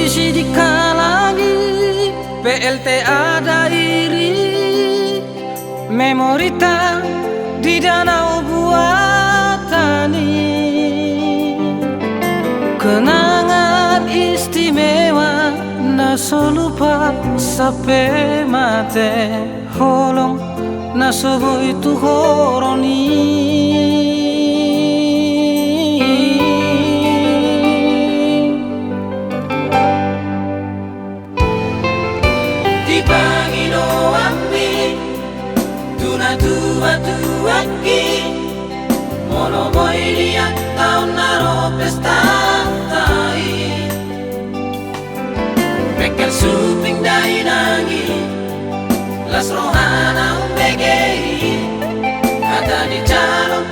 misi dikalangi PLT ada iri memorita di danau buatani kenangan istimewa naso lupa sampai mate holong naso itu horoni Tuaki mono boy dia tahun naro pesta tai bekel suping dai nangi las rohana umbegei kata di calon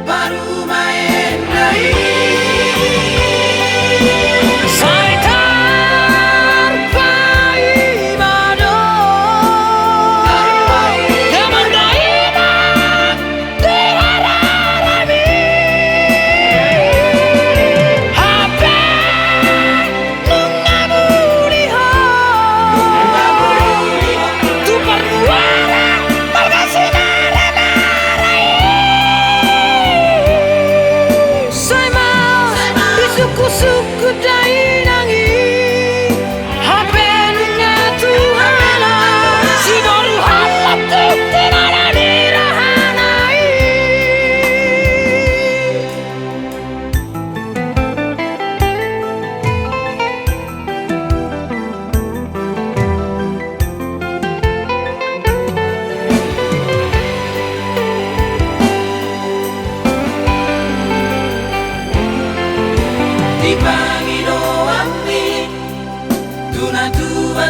baru main dai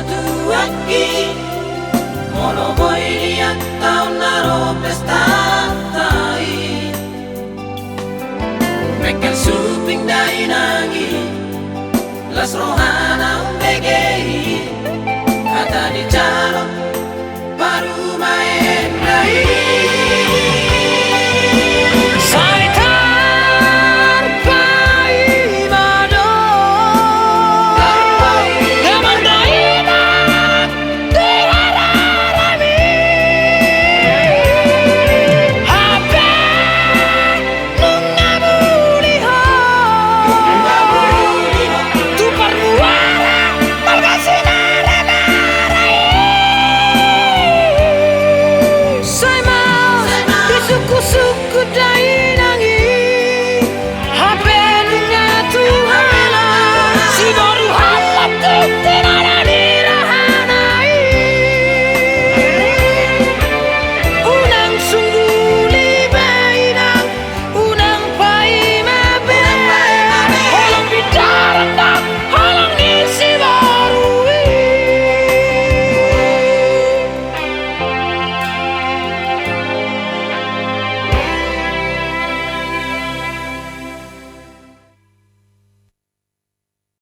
Tuaki mono boy dia tahun naro pesta tai bekel suping dai nangi las rohana umbegei kata di calon baru main